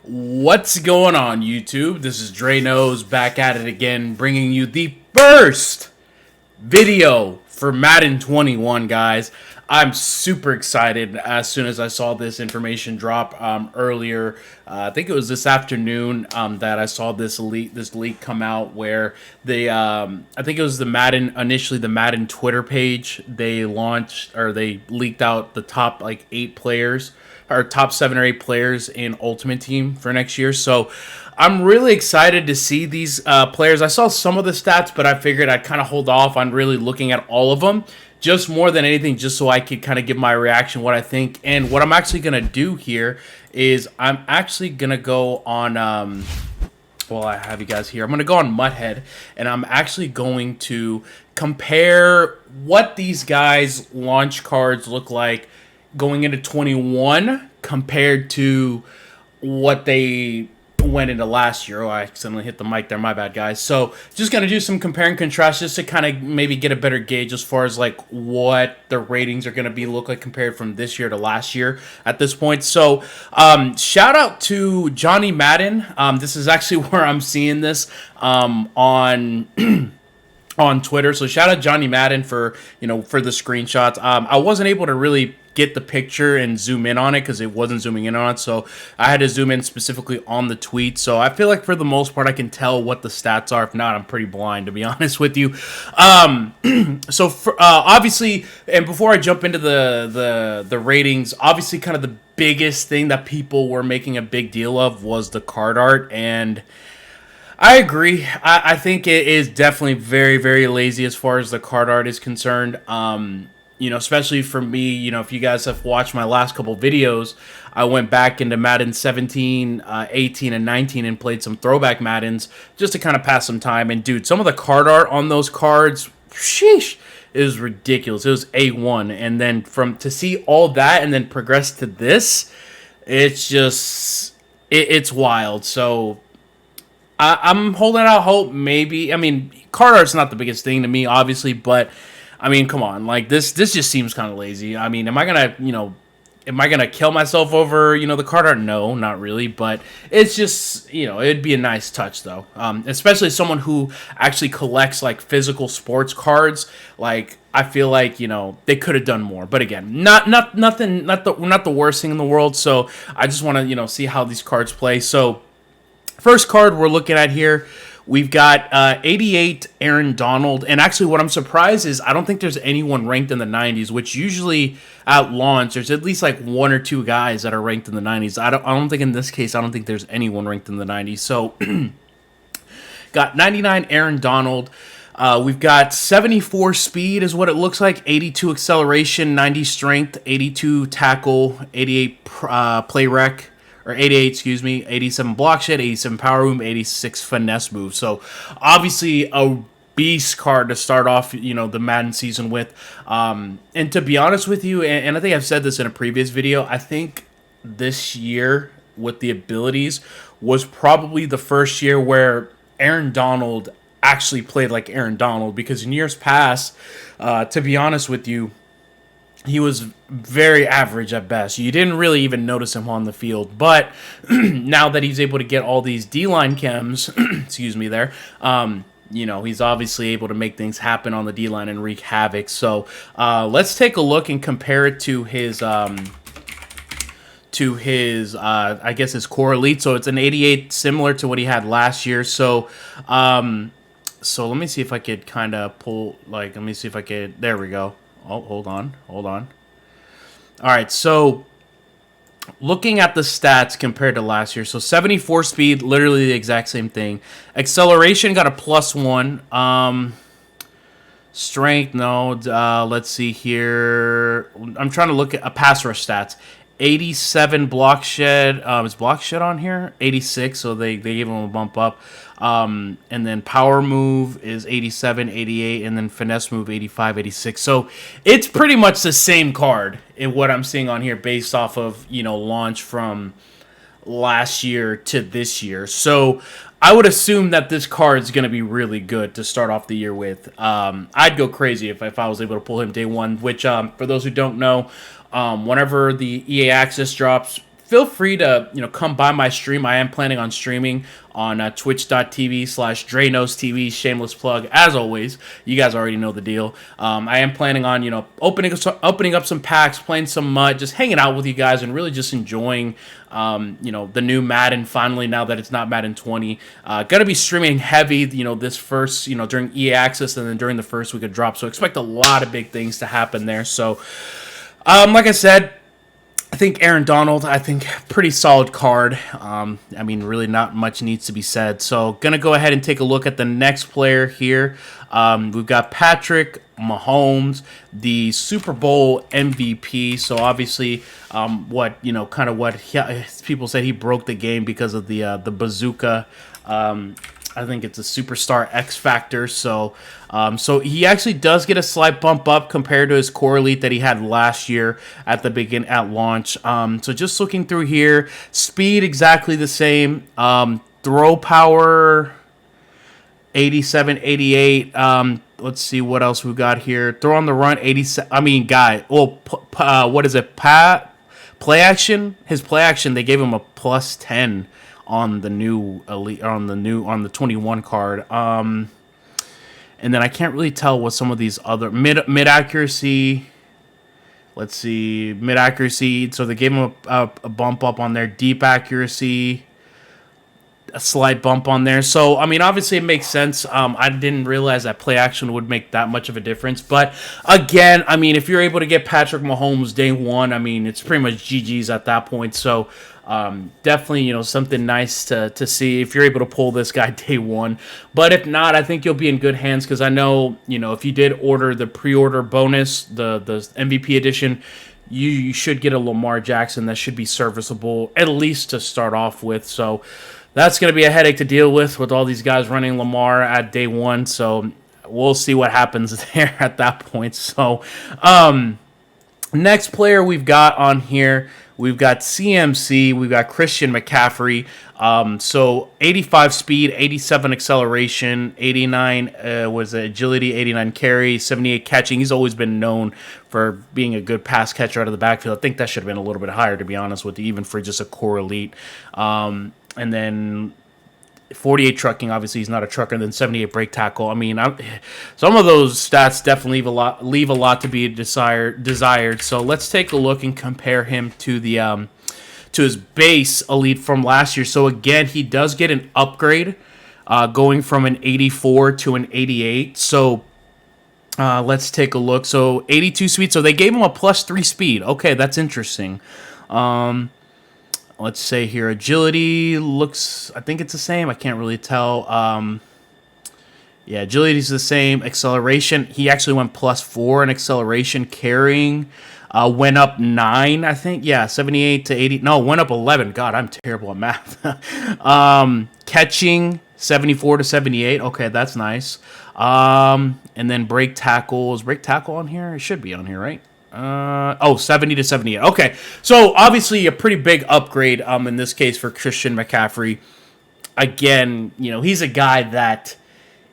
What's going on, YouTube? This is Dre Knows back at it again, bringing you the first video for Madden 21, guys. I'm super excited as soon as I saw this information drop earlier. I think it was this afternoon that I saw this leak come out where they, I think it was initially the Madden Twitter page. They launched, or they leaked out the top like 8 players, or top 7 or 8 players in Ultimate Team for next year. So I'm really excited to see these players. I saw some of the stats, but I figured I'd kind of hold off on really looking at all of them. Just more than anything, just so I could kind of give my reaction, what I think. And what I'm actually going to do here is I'm actually going to go on, well, I have you guys here. I'm going to go on Mudhead, and I'm actually going to compare what these guys' launch cards look like going into 21 compared to what they went into last year. Oh, I accidentally hit the mic there. My bad, guys. So just going to do some compare and contrast just to kind of maybe get a better gauge as far as like what the ratings are going to be look like compared from this year to last year at this point. So shout out to Johnny Madden. This is actually where I'm seeing this on on Twitter. So shout out Johnny Madden for, for the screenshots. I wasn't able to really get the picture and zoom in on it because it wasn't zooming in on it. So I had to zoom in specifically on the tweet. So I feel like for the most part, I can tell what the stats are. If not, I'm pretty blind, to be honest with you. So for, obviously, and before I jump into the ratings, obviously kind of the biggest thing that people were making a big deal of was the card art. And I agree. I think it is definitely very, very lazy as far as the card art is concerned. Especially for me, if you guys have watched my last couple videos, I went back into Madden 17, 18, and 19 and played some throwback Maddens just to kind of pass some time. And dude, some of the card art on those cards, sheesh, it was ridiculous. It was A1. And then to see all that and then progress to this, it's just, it's wild. So I'm holding out hope, maybe. I mean, card art's not the biggest thing to me, obviously, but I mean, come on, like this just seems kind of lazy. I mean, am I gonna kill myself over, the card art? No, not really, but it's just, it'd be a nice touch though. Especially someone who actually collects like physical sports cards. Like, I feel like, they could have done more. But again, not the worst thing in the world. So I just want to, see how these cards play. So first card we're looking at here, we've got 88 Aaron Donald. And actually what I'm surprised is I don't think there's anyone ranked in the 90s, which usually at launch there's at least like 1 or 2 guys that are ranked in the 90s. I don't think in this case, I don't think there's anyone ranked in the 90s. So got 99 Aaron Donald. We've got 74 speed is what it looks like, 82 acceleration, 90 strength, 82 tackle, 88 play rec. Or 88, excuse me, 87 block shed, 87 power move, 86 finesse move. So obviously a beast card to start off, the Madden season with. And to be honest with you, and I think I've said this in a previous video, I think this year with the abilities was probably the first year where Aaron Donald actually played like Aaron Donald, because in years past, to be honest with you, he was very average at best. You didn't really even notice him on the field. But now that he's able to get all these D-line chems, excuse me there, he's obviously able to make things happen on the D-line and wreak havoc. So let's take a look and compare it to his I guess his core elite. So it's an 88, similar to what he had last year. So so let me see if I could kind of pull, let me see if I could, there we go. Oh, hold on. All right, so looking at the stats compared to last year, so 74 speed, literally the exact same thing. Acceleration got a +1. Strength, no. Let's see here. I'm trying to look at a pass rush stats. 87 block shed. Is block shed on here? 86, so they gave him a bump up. And then power move is 87, 88, and then finesse move 85, 86. So it's pretty much the same card in what I'm seeing on here based off of, launch from last year to this year. So I would assume that this card is going to be really good to start off the year with. I'd go crazy if I was able to pull him day one, which for those who don't know, whenever the EA Access drops feel free to come by my stream. I am planning on streaming on twitch.tv/DreKnowsTV. Shameless plug, as always. You guys already know the deal. I am planning on opening up some packs, playing some mud, just hanging out with you guys, and really just enjoying the new Madden finally, now that it's not Madden 20. Gonna be streaming heavy, this first, during EA Access, and then during the first week of drop. So expect a lot of big things to happen there. So, like I said, I think Aaron Donald, pretty solid card. Really not much needs to be said. So, gonna go ahead and take a look at the next player here. We've got Patrick Mahomes, the Super Bowl MVP. So obviously, people said he broke the game because of the bazooka. I think it's a superstar X factor. So he actually does get a slight bump up compared to his core elite that he had last year at launch. So just looking through here, speed exactly the same. Throw power 87, 88. Let's see what else we've got here. Throw on the run 87. What is it? Play action. His play action, they gave him a plus 10 on the new elite, on the 21 card. And then I can't really tell what some of these other mid accuracy. Let's see, mid accuracy. So they gave him a bump up on their deep accuracy, a slight bump on there. So obviously it makes sense. I didn't realize that play action would make that much of a difference. But again, if you're able to get Patrick Mahomes day one, it's pretty much GG's at that point. So definitely, something nice to see if you're able to pull this guy day one. But if not, I think you'll be in good hands, because I know, if you did order the pre-order bonus, the MVP edition, you should get a Lamar Jackson that should be serviceable, at least to start off with. So that's going to be a headache to deal with all these guys running Lamar at day one. So we'll see what happens there at that point. So next player we've got on here, we've got CMC, we've got Christian McCaffrey. So 85 speed, 87 acceleration, 89 was agility, 89 carry, 78 catching. He's always been known for being a good pass catcher out of the backfield. I think that should have been a little bit higher, to be honest with you, even for just a core elite. And then 48 trucking, obviously he's not a trucker, and then 78 break tackle. Some of those stats definitely leave a lot to be desired. So let's take a look and compare him to the to his base elite from last year. So again, he does get an upgrade, going from an 84 to an 88. So let's take a look. So 82 speed. So they gave him a +3 speed. Okay, that's interesting. Let's say here, agility looks, I think it's the same. I can't really tell. Yeah, agility is the same. Acceleration, he actually went +4 in acceleration. Carrying went up 9, I think. Yeah, 78 to 80. No, went up 11. God, I'm terrible at math. Catching, 74 to 78. Okay, that's nice. And then break tackle. Is break tackle on here? It should be on here, right? 70 to 78. Okay, so obviously a pretty big upgrade in this case for Christian McCaffrey. Again, he's a guy that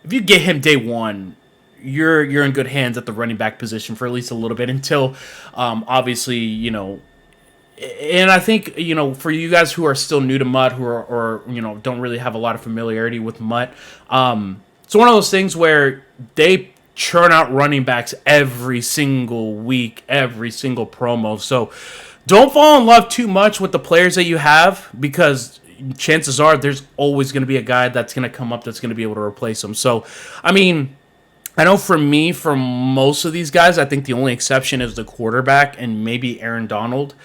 if you get him day one, you're in good hands at the running back position for at least a little bit until obviously, and I think, for you guys who are still new to MUT, or don't really have a lot of familiarity with MUT, it's one of those things where they churn out running backs every single week, every single promo. So don't fall in love too much with the players that you have, because chances are there's always going to be a guy that's going to come up that's going to be able to replace him. So, I know for me, for most of these guys, I think the only exception is the quarterback and maybe Aaron Donald.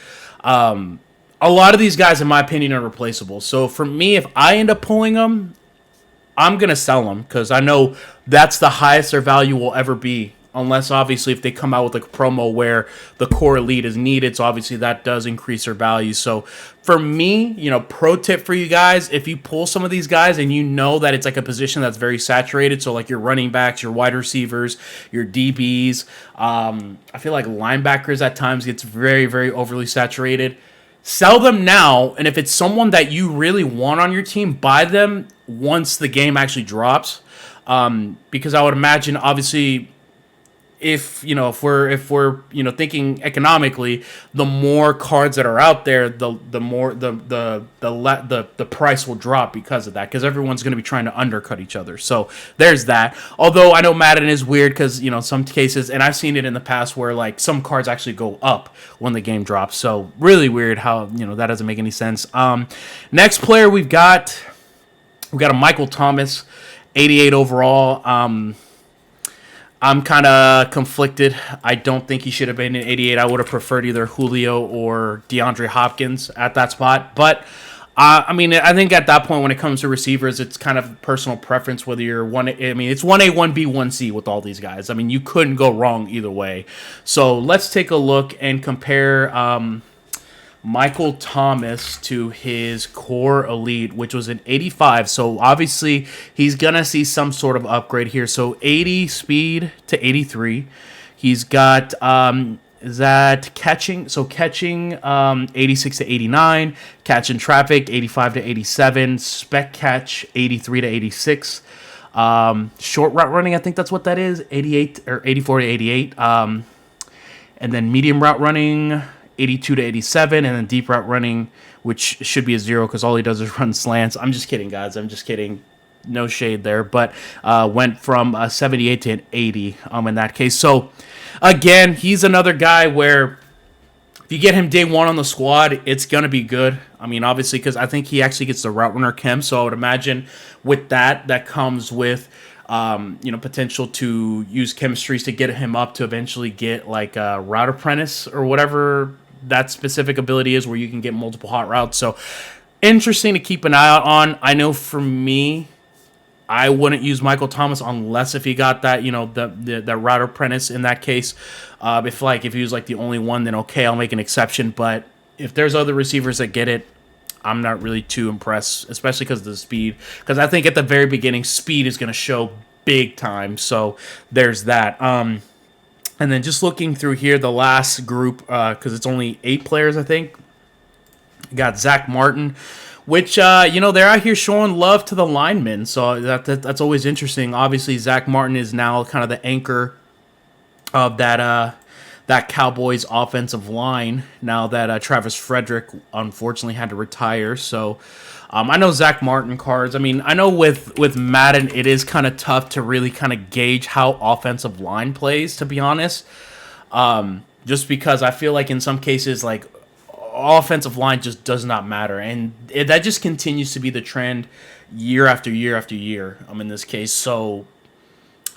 A lot of these guys, in my opinion, are replaceable. So for me, if I end up pulling them, I'm going to sell them, because I know that's the highest their value will ever be, unless obviously if they come out with a promo where the core elite is needed. So obviously that does increase their value. So for me, pro tip for you guys, if you pull some of these guys and you know that it's like a position that's very saturated, so like your running backs, your wide receivers, your DBs, I feel like linebackers at times gets very, very overly saturated. Sell them now, and if it's someone that you really want on your team, buy them once the game actually drops. Because I would imagine, obviously, if we're thinking economically, the more cards that are out there, the more the price will drop because of that, because everyone's going to be trying to undercut each other. So there's that. Although I know Madden is weird because some cases, and I've seen it in the past where like some cards actually go up when the game drops. So really weird how that doesn't make any sense. Next player we've got a Michael Thomas, 88 overall. I'm kind of conflicted. I don't think he should have been in 88. I would have preferred either Julio or DeAndre Hopkins at that spot. But, I think at that point when it comes to receivers, it's kind of personal preference whether you're one. It's 1A, 1B, 1C with all these guys. You couldn't go wrong either way. So let's take a look and compare Michael Thomas to his core elite, which was an 85. So obviously he's going to see some sort of upgrade here. So 80 speed to 83. He's got catching 86 to 89, catch in traffic 85 to 87, spec catch 83 to 86. Short route running, I think that's what that is, 88 or 84 to 88. And then medium route running 82 to 87, and then deep route running, which should be a 0 because all he does is run slants. I'm just kidding, guys. I'm just kidding. No shade there, but went from 78 to an 80 in that case. So, again, he's another guy where if you get him day one on the squad, it's going to be good. Obviously, because I think he actually gets the route runner chem, so I would imagine with that comes with potential to use chemistries to get him up to eventually get like a route apprentice or whatever that specific ability is where you can get multiple hot routes. So interesting to keep an eye out on. I know for me, I wouldn't use Michael Thomas unless if he got that, the route apprentice in that case. If he was like the only one, then okay, I'll make an exception. But if there's other receivers that get it, I'm not really too impressed, especially because of the speed. Because I think at the very beginning, speed is going to show big time. So there's that. And then just looking through here, the last group, because it's only 8 players, I think. You got Zach Martin, which, they're out here showing love to the linemen. So that's always interesting. Obviously, Zach Martin is now kind of the anchor of that Cowboys offensive line now that Travis Frederick unfortunately had to retire. So I know Zach Martin cards. I know with Madden, it is kind of tough to really kind of gauge how offensive line plays, to be honest. Just because I feel like in some cases, like, offensive line just does not matter. And that just continues to be the trend year after year after year in this case. So,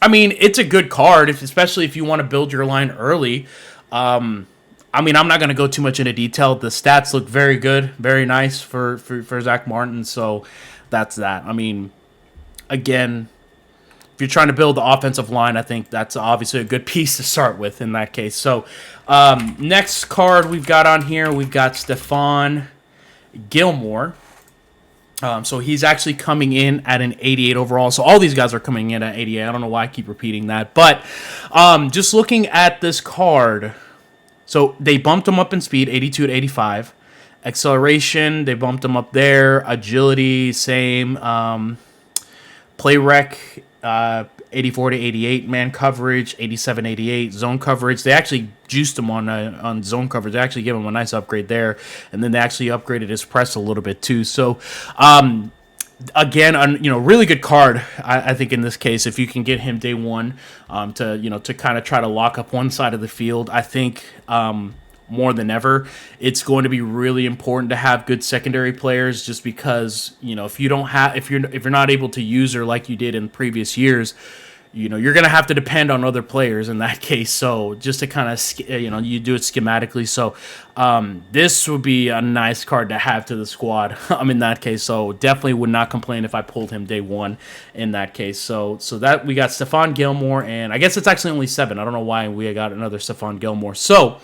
it's a good card, especially if you want to build your line early. I'm not going to go too much into detail. The stats look very good, very nice for Zach Martin. So that's that. Again, if you're trying to build the offensive line, I think that's obviously a good piece to start with in that case. So next card we've got on here, we've got Stephon Gilmore. So he's actually coming in at an 88 overall. So all these guys are coming in at 88. I don't know why I keep repeating that. But just looking at this card, so they bumped him up in speed, 82 to 85. Acceleration, they bumped him up there. Agility, same. Play rec, 84 to 88. Man coverage, 87, 88. Zone coverage, they actually juiced him on zone coverage. They actually gave him a nice upgrade there. And then they actually upgraded his press a little bit too. So, again, really good card, I think, in this case. If you can get him day one to kind of try to lock up one side of the field, I think more than ever, it's going to be really important to have good secondary players, just because, if you're not able to use her like you did in previous years, you're going to have to depend on other players in that case. So just to kind of, you do it schematically. So this would be a nice card to have to the squad in that case. So definitely would not complain if I pulled him day one in that case. So that we got Stephon Gilmore, and I guess it's actually only 7. I don't know why we got another Stephon Gilmore. So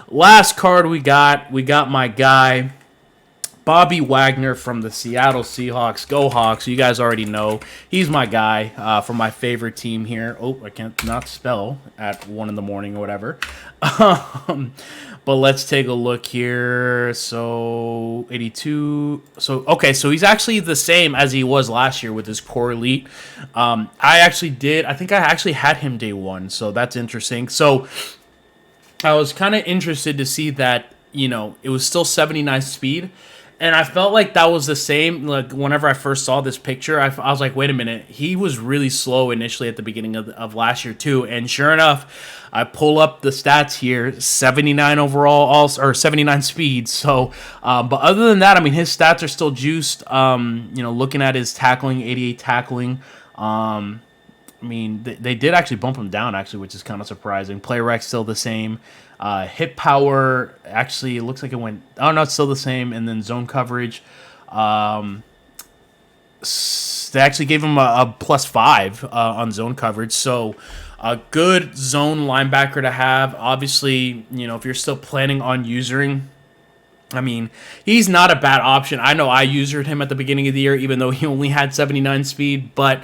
last card we got my guy Bobby Wagner from the Seattle Seahawks. Go Hawks. You guys already know. He's my guy from my favorite team here. Oh, I can't not spell at 1 in the morning or whatever. But let's take a look here. So 82. So okay, so he's actually the same as he was last year with his core elite. I think I actually had him day 1, so that's interesting. So I was kind of interested to see that, it was still 79 speed. And I felt like that was the same. Like whenever I first saw this picture, I was like, wait a minute. He was really slow initially at the beginning of last year too. And sure enough, I pull up the stats here, 79 overall, or 79 speed. So, but other than that, I mean, his stats are still juiced. Looking at his tackling, 88 tackling. I mean, they did actually bump him down, actually, which is kind of surprising. Play rec still the same. Hit power, actually, it looks like it went... Oh, no, it's still the same. And then zone coverage. They actually gave him a +5 on zone coverage. So, a good zone linebacker to have. Obviously, if you're still planning on using... I mean, he's not a bad option. I know I usered him at the beginning of the year, even though he only had 79 speed. But...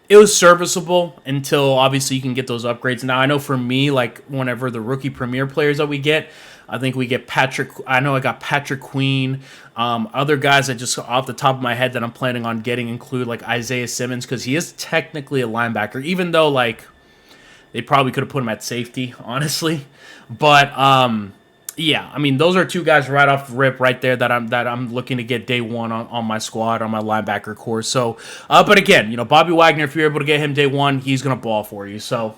it was serviceable until obviously you can get those upgrades. Now I know for me, like whenever the rookie premier players that we get, I think we get I got Patrick Queen. Other guys that just off the top of my head that I'm planning on getting include like Isaiah Simmons, because he is technically a linebacker, even though like they probably could have put him at safety, honestly. But yeah, I mean, those are two guys right off the rip right there that I'm looking to get day 1 on my squad, on my linebacker core. So, but again, Bobby Wagner, if you're able to get him day 1, he's going to ball for you. So,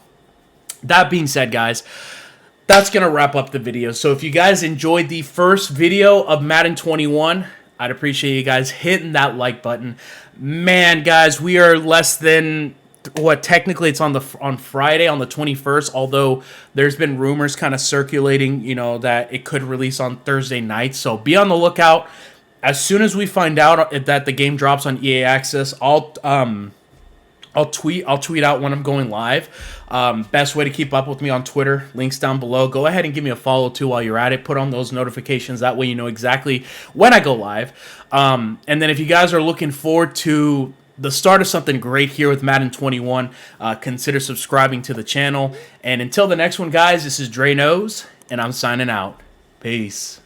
that being said, guys, that's going to wrap up the video. So, if you guys enjoyed the first video of Madden 21, I'd appreciate you guys hitting that like button. Man, guys, we are less than... technically it's on Friday on the 21st, although there's been rumors kind of circulating, that it could release on Thursday night. So be on the lookout. As soon as we find out that the game drops on EA Access, I'll tweet out when I'm going live. Best way to keep up with me on Twitter, links down below. Go ahead and give me a follow too while you're at it. Put on those notifications, that way you know exactly when I go live. And then if you guys are looking forward to the start of something great here with Madden 21, consider subscribing to the channel. And until the next one, guys, this is Dre Knows, and I'm signing out. Peace.